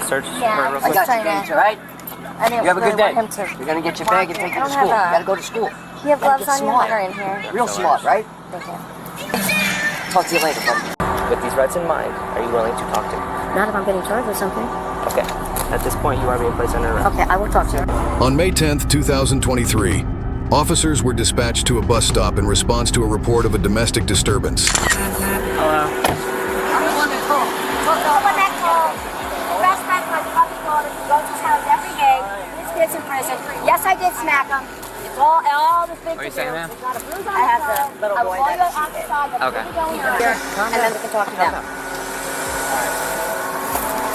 search for real I quick? got you, James, all right? You have a good day. You're going to get your bag and take it to school. You got to go to school. You have gloves on your in here. Real smart, right? Thank you. Talk to you later, buddy. With these rights in mind, are you willing to talk to me? Not if I'm getting charged with something. Okay. At this point, you are being placed under arrest. Okay, I will talk to you. On May 10th, 2023, officers were dispatched to a bus stop in response to a report of a domestic disturbance. Hello. I'm the one that called. Someone that called. Best friend my puppy called him. He goes to his house every day. His kid's in prison. Yes, I did smack him. It's all this big. What are you saying, ma'am? I have the little boy that she did. Okay. Here, and then we can talk to them.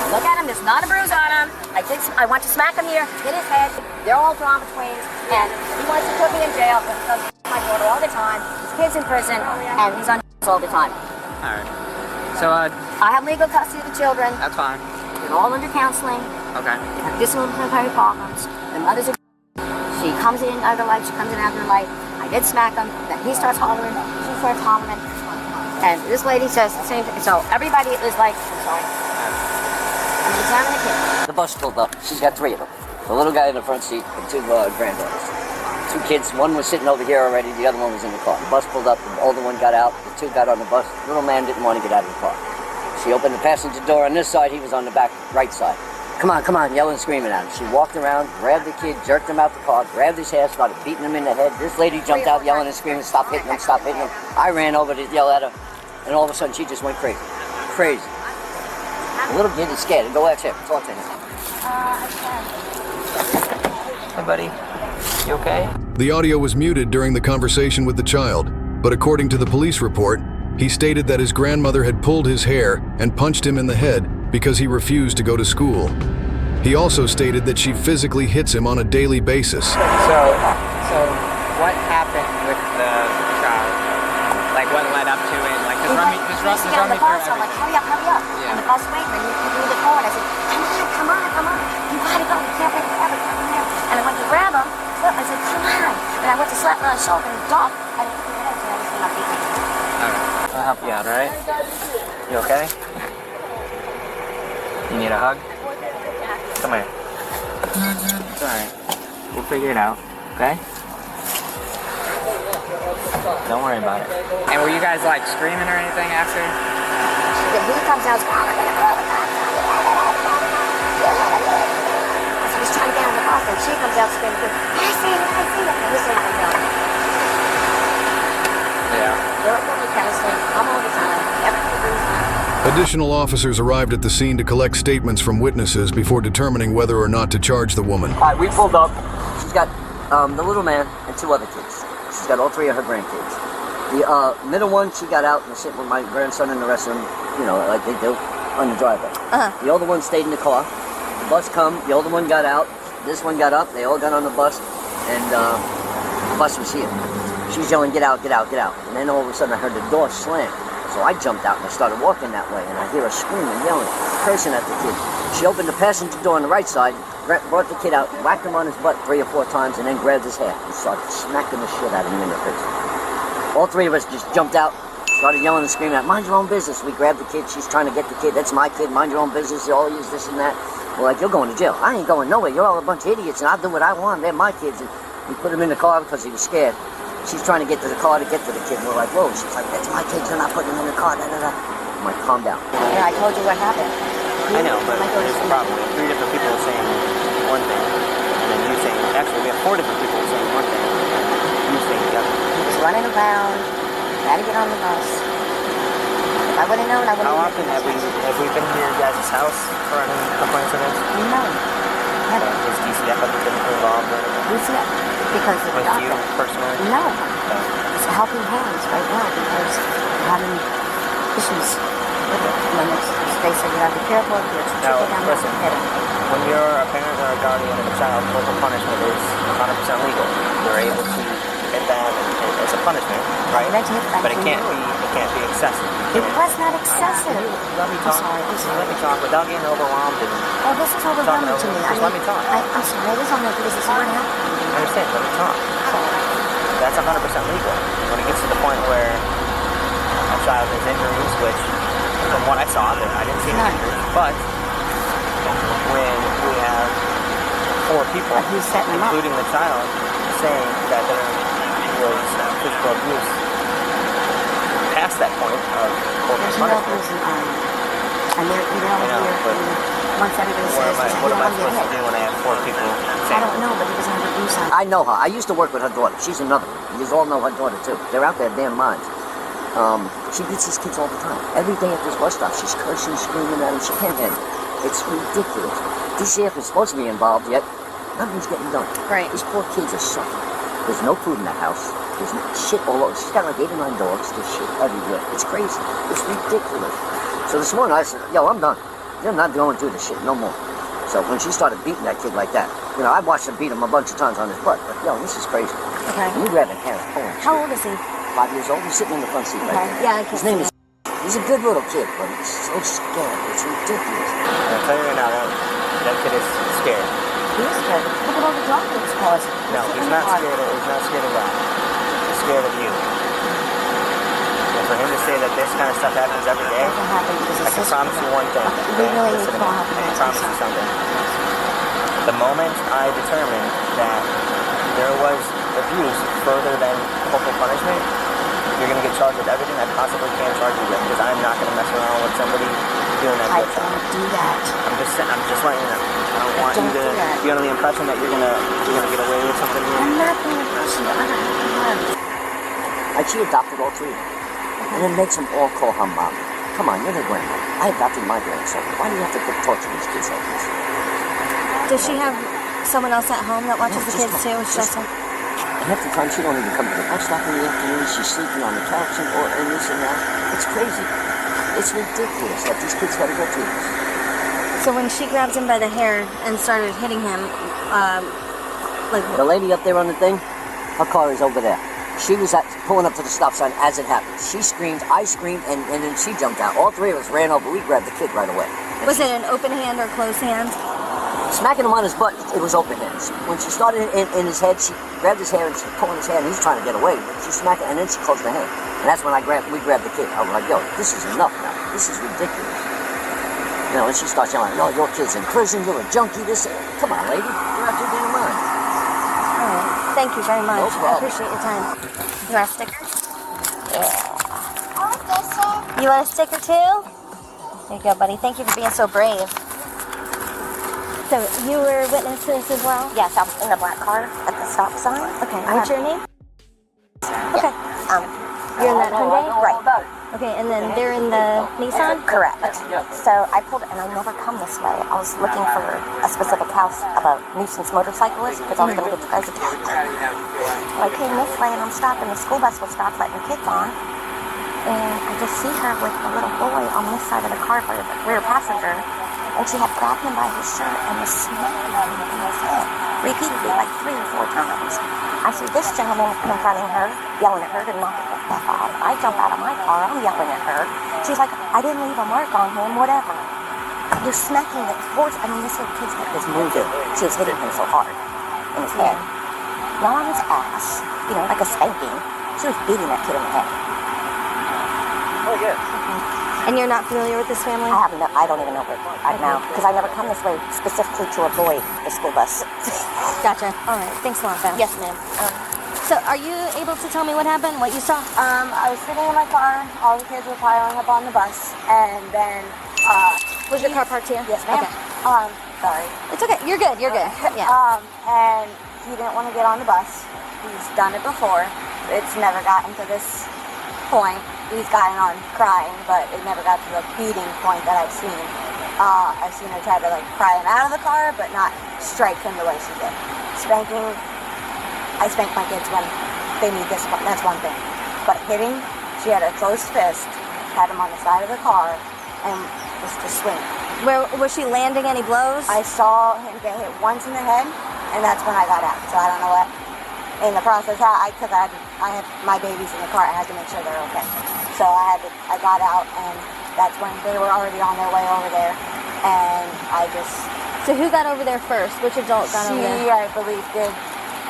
Look at him. There's not a bruise on him. I want to smack him here. Hit his head. They're all drama queens, and he wants to put me in jail because my daughter all the time. His kid's in prison, and he's on all the time. All right. So, I have legal custody of the children. that's fine. They're all under counseling. Okay. They have disciplinary problems. Their mothers are. She comes in out of their life. She comes in out of their life. I did smack him. Then he starts hollering. She starts hollering. And this lady says the same thing. So everybody is like, I'm sorry. I'm examining the kid. The bus pulled up. She's got 3 of them. The little guy in the front seat and 2 granddaughters. 2 kids. One was sitting over here already. The other one was in the car. The bus pulled up. The older one got out. The 2 got on the bus. The little man didn't want to get out of the car. She opened the passenger door on this side. He was on the back right side. Come on, yelling and screaming at him. She walked around, grabbed the kid, jerked him out the car, grabbed his hair, started beating him in the head. This lady jumped out yelling and screaming, stop hitting him, stop hitting him. I ran over to yell at her, and all of a sudden she just went crazy. Crazy. The little kid is scared. Go ask him. Talk to him. Hey, buddy. You okay? The audio was muted during the conversation with the child, but according to the police report, he stated that his grandmother had pulled his hair and punched him in the head because he refused to go to school. He also stated that she physically hits him on a daily basis. So what happened with the child? Like, what led up to it? Like, just run me through I'm like, everything. hurry up. Yeah. And the bus waiting, and you do the call, and I said, come on. You gotta go. You can't wait forever. Come here. And I went to grab him. I said, come on. And I went to slap him on the shoulder and dog. I didn't put my head, so I just went up beating him. I'll help you out, alright? You okay? You need a hug? Come here. It's alright. We'll figure it out, okay? Don't worry about it. And were you guys like screaming or anything after? Then he comes out, so he's trying to get on the bus, and she comes out screaming, I see it. And he's like, Yeah. they're really counseling, come all the time, everything. Additional officers arrived at the scene to collect statements from witnesses before determining whether or not to charge the woman. All right, we pulled up. She's got the little man and 2 other kids. She's got all 3 of her grandkids. The middle one, she got out and sitting with my grandson and the rest of them, like they do, on the driveway. The older one stayed in the car. The bus come, the older one got out. This one got up. They all got on the bus, and the bus was here. She's yelling, get out. And then all of a sudden I heard the door slam. So I jumped out and I started walking that way, and I hear her screaming, yelling, cursing at the kid. She opened the passenger door on the right side, brought the kid out, whacked him on his butt 3 or 4 times, and then grabbed his hair and started smacking the shit out of him in the face. All 3 of us just jumped out, started yelling and screaming, mind your own business. We grabbed the kid. She's trying to get the kid. That's my kid. Mind your own business. You all use this and that. We're like, you're going to jail. I ain't going nowhere. You're all a bunch of idiots, and I'll do what I want. They're my kids. And we put him in the car because he was scared. She's trying to get to the car to get to the kid. We're like, whoa. She's like, that's my kid. You're not putting him in the car. I'm like, calm down. Yeah, I told you what happened. I know, but there's a problem. 3 different people are saying one thing, and then you saying, actually we have 4 different people saying one thing, you saying the other. He was running around, trying to get on the bus. If I would have known, I would have. How often have we been to your guys' house for any complaints of this? No. Never. Has DCF ever been involved or anything? DCF? Because of the With you doctor. personally? No. No. It's helping hands right now because we're having issues with it. When they say you have to be careful, you're Now, down listen, when you're a parent or a guardian of a child, corporal punishment is 100% legal. You're able to hit them as a punishment, right? But it can't be excessive. It was not excessive. Let me talk. I'm sorry. Let me talk without getting overwhelmed and Oh, this is overwhelming to me. Just let me talk. I'm sorry. This is only because this is what happened. I understand. Let me talk. That's 100% legal. When it gets to the point where a child has injuries, which from what I saw, I didn't see any injuries, but people, Who's setting them up? including the child, saying that there was physical abuse past that point of corporal There's no punishment. abuse and they're, you know, I know, here, but once everybody What says, am I you don't supposed get to do hit. when I have 4 people I saying, don't know, but he doesn't have abuse on. I know her. I used to work with her daughter. She's another one. You all know her daughter too. They're out there damn minds. She beats these kids all the time. Every day at this bus stop, she's cursing, screaming at them. She can't handle it. It's ridiculous. DCF is supposed to be involved, yet nothing's getting done. Right. These poor kids are suffering. There's no food in the house. There's no shit all over. She's got like 8 or 9 dogs. There's shit everywhere. It's crazy. It's ridiculous. So this morning I said, yo, I'm done. You're not going through this shit no more. So when she started beating that kid like that, you know, I watched her beat him a bunch of times on his butt. But yo, this is crazy. Okay. And you grabbing hair, pulling shit. How old is he? 5 years old. He's sitting in the front seat right Okay. there. Yeah, I can His name see is. He's a good little kid, but he's so scared. It's ridiculous. I'll tell you right now, that kid is scared. He is scared. Look at all the drop that's caused. No, he's not scared of God. He's scared of you. And for him to say that this kind of stuff happens every day, Doesn't happen because I can promise you one thing. We okay? really need Listen to to me. call help. I can promise you something. The moment I determined that there was abuse further than corporal punishment, you're going to get charged with everything I possibly can charge you with, because I'm not going to mess around with somebody doing that. I don't do that. I'm just letting you know. I don't want you Don't to do that. be under the impression that you're gonna get away with something. I'm not being a person. I don't know. Like she adopted all 3 of them. And it makes them all call her mom. Come on, you're their grandmother. I adopted my grandson. Why do you have to put torture these kids like this? Does she have someone else at home that watches No, the just kids her. too? It's Just just her. And half the time she don't even come to the bus stop in the afternoon. She's sleeping on the couch and this and that. It's crazy. It's ridiculous that these kids gotta go through this. So when she grabs him by the hair and started hitting him, like The lady up there on the thing, her car is over there. She was pulling up to the stop sign as it happened. She screamed, I screamed, and then she jumped out. All 3 of us ran over. We grabbed the kid right away. And was it an open hand or closed hand? smacking him on his butt, it was open hands. When she started in his head, she grabbed his hair and she pulling his hair, and he's trying to get away. She smacked it, and then she closed the hand. And that's when we grabbed the kid. I was like, yo, this is enough now. This is ridiculous. You know, and she starts yelling, no, your kid's in prison, you're a junkie, this. Come on, lady. You're out your damn mind. All right. Thank you very much. No I problem. appreciate your time. You want a sticker? You want a sticker too? There you go, buddy. Thank you for being so brave. So you were witness to this as well? Yes, I was in the black car at the stop sign. Okay. What's your name? Okay. You're in that Hyundai? Right. Okay, and then they're in the Nissan? Correct. So I pulled, and I never come this way. I was looking for a specific house of a nuisance motorcyclist because I was going to get you guys a tag. So I came this way, and I'm stopping. The school bus will stop letting the kids on. And I just see her with a little boy on this side of the car for the rear passenger. And she had grabbed him by his shirt and was smacking him in his head repeatedly, like 3 or 4 times. I see this gentleman confronting her, yelling at her to knock the fuck off. I jump out of my car, I'm yelling at her. She's like, I didn't leave a mark on him, whatever. You're smacking the force. I mean, this little kid's head was moving. She was hitting him so hard in his head. Not on his ass, you know, like a spanking. She was beating that kid in the head. Oh yeah. And you're not familiar with this family? I don't even know where right now, because I never come this way specifically to avoid the school bus. Gotcha. All right. Thanks a lot, Beth. Yes, ma'am. So are you able to tell me what happened, what you saw? I was sitting in my car, all the kids were piling up on the bus, and then, Was your car parked here? yes, ma'am. Okay. Sorry. It's okay. You're good. You're good. Yeah. And he didn't want to get on the bus. He's done it before. It's never gotten to this point. He's gotten on crying, but it never got to the beating point that I've seen. I've seen her try to like pry him out of the car, but not strike him the way she did. Spanking, I spank my kids when they need discipline. That's one thing. But hitting, she had a closed fist, had him on the side of the car, and was just swinging. Where was she landing any blows? I saw him get hit once in the head, and that's when I got out. So I don't know what. In the process, I had my babies in the car. I had to make sure they're okay. So I got out, and that's when they were already on their way over there. And I just. So who got over there first? Which adult got over there? She, I believe, did.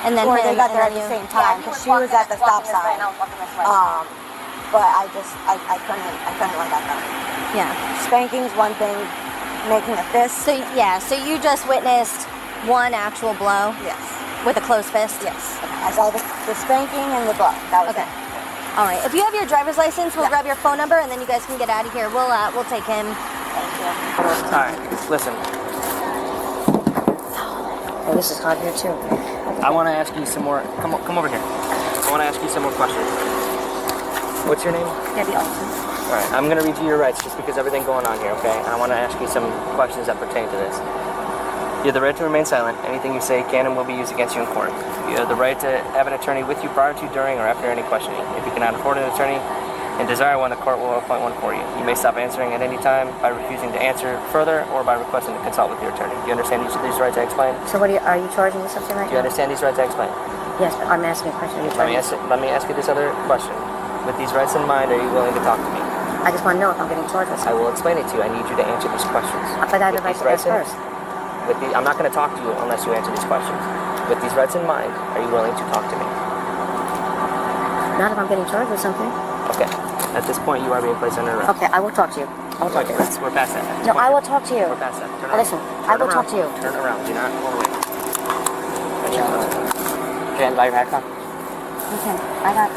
And then Or him, they got and there at then the you. same time because she was at the stop sign. But I couldn't let that go. Yeah. Spanking's one thing. Making a fist. So yeah. So you just witnessed one actual blow Yes. with a closed fist? Yes. I saw the spanking and the blow. That was Okay. it. All right. If you have your driver's license, we'll Yeah. grab your phone number and then you guys can get out of here. We'll take him. Thank you. All right, listen. Oh, this is hot here too. I want to ask you some more. Come over here. I want to ask you some more questions. What's your name? Debbie Olson. All right, I'm going to read you your rights just because everything going on here, okay? And I want to ask you some questions that pertain to this. You have the right to remain silent. Anything you say can and will be used against you in court. You have the right to have an attorney with you prior to, during, or after any questioning. If you cannot afford an attorney and desire one, the court will appoint one for you. You may stop answering at any time by refusing to answer further or by requesting to consult with your attorney. Do you understand each of these rights I explained? So what are you charging me something right Do you now? understand these rights I explained? Yes, but I'm asking a question. Are you charging me? Let me ask you this other question. With these rights in mind, are you willing to talk to me? I just want to know if I'm getting charged with I something. will explain it to you. I need you to answer these questions. But I have the With right these to ask rights first. I'm not going to talk to you unless you answer these questions. With these rights in mind, are you willing to talk to me? Not if I'm getting charged with something. Okay. At this point, you are being placed under arrest. Okay, I will talk to you. I will talk to you. We're past that. No, I will talk to you. We're past that. Turn around. Listen, I will talk to you. Turn around. Do not go away. Jan, buy your backpack. Okay, I got.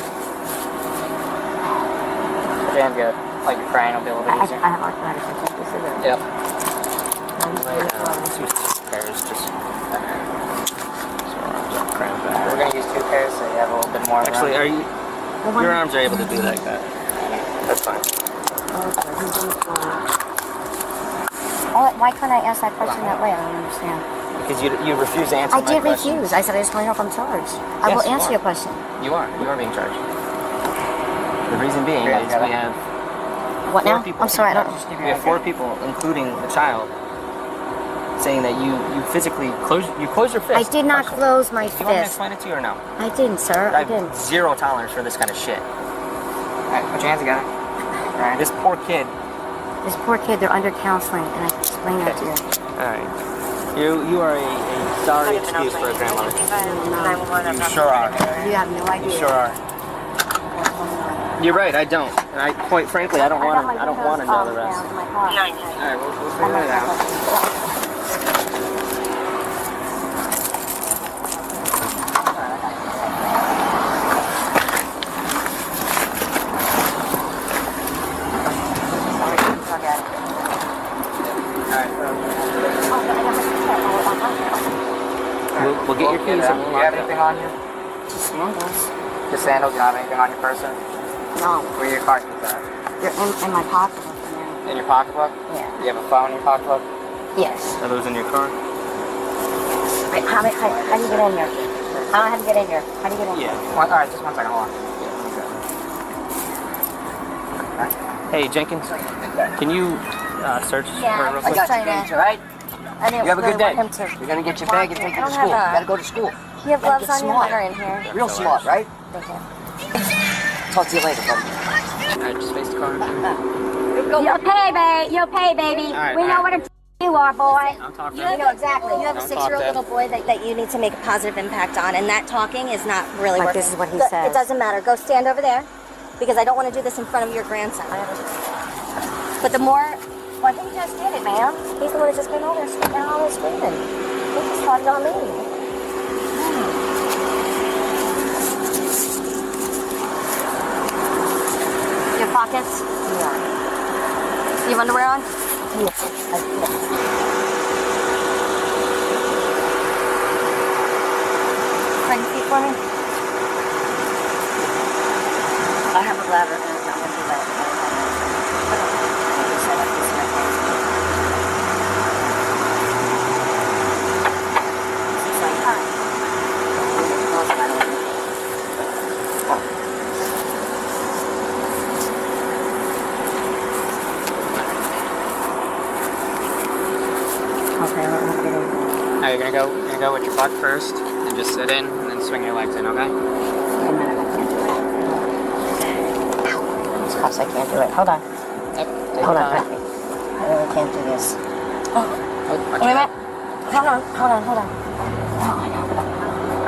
Jan, good. Like you're crying, it'll be a little bit easier. I have arthritis. I can't just sit there. Yep. Two pairs, just. We're gonna use 2 pairs so you have a little bit more. Actually, room. are you? Your arms are able to do like that. That's fine. Why can't I ask that question that way? I don't understand. Because you refuse to answer I my did questions. refuse. I said I just want to know if I'm charged. I Yes, will you answer are. your question. You are being charged. The reason being Yeah, is yeah. we have What four now? people. I'm sorry, I don't. We have 4 people, including the child, saying that you physically closed your fist. I did not Question. close my Do you want me to fist. explain it to you or no? I didn't, sir. I I have didn't. zero tolerance for this kind of shit. Alright, put your hands together. Alright. This poor kid. This poor kid, they're under counseling, and I explained that to you. All right. You are a sorry excuse for a grandmother. You sure are. You have no idea. You sure are. You're right. I don't. And I, quite frankly, I don't want to know the rest. In my car. All right. We'll figure it out. We'll get your keys and Do we'll you lock have it up. anything on you? Just sandals. Just sandals? You don't have anything on your person? No. Where are your car keys at? They're in my pocket. In your pocketbook? Yeah. Do you have a phone in your pocketbook? Yes. Are those in your car? Wait, how do you get in here? I don't know how to get in here. How do you get in here? Yeah. Alright, just one second, hold on. Hey, Jenkins, can you search Yeah, for it real I quick? got you. Gage, alright? I didn't You have a really good day. want him to. You're gonna get your bag and take you I to don't school. have a- Gotta go to school. You have gloves Get on your smart. water in here. Real smart, right? Thank you. Talk to you later, buddy. Alright, just face the car. You'll pay, baby. All right, We all know right. what you are, boy. I'm talking. You know exactly. You have a Don't 6-year-old talk little boy that you need to make a positive impact on, and that talking is not really But working. this is what he Go- says. It doesn't matter. Go stand over there, because I don't want to do this in front of your grandson. But the more, well, he just did it, man. He's the one that just came over and screamed down all this screaming. He just started on me. Your pockets? Yeah. You have underwear on? Bring your feet for me. I have a bladder and I'm going to do that. Okay, I'm gonna get in. Alright, you're gonna go with your butt first and just sit in and then swing your legs in, okay? Because I can't do it. Hold on. Yep. Take Hold your on. time. I really can't do this. Watch Wait a your minute. head. Hold on. Oh, I know.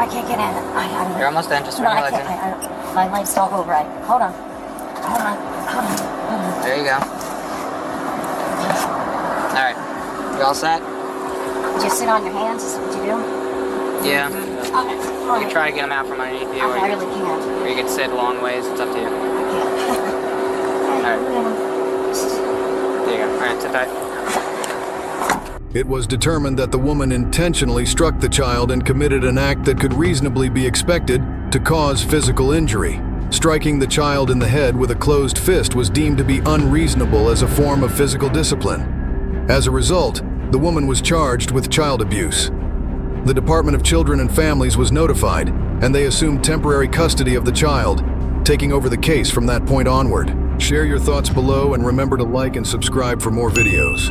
I can't get in. You're almost in, just swing No, your I legs in. can't. My legs don't move right. Hold on. There you go. Alright. You all set? Just just sit on your hands? Is that what you do? Yeah. Okay. You can try to get them out from underneath you, I really can't. or you can sit long ways. It's up to you. Alright. There you go. Alright, sit tight. It was determined that the woman intentionally struck the child and committed an act that could reasonably be expected to cause physical injury. Striking the child in the head with a closed fist was deemed to be unreasonable as a form of physical discipline. As a result, the woman was charged with child abuse. The Department of Children and Families was notified, and they assumed temporary custody of the child, taking over the case from that point onward. Share your thoughts below and remember to like and subscribe for more videos.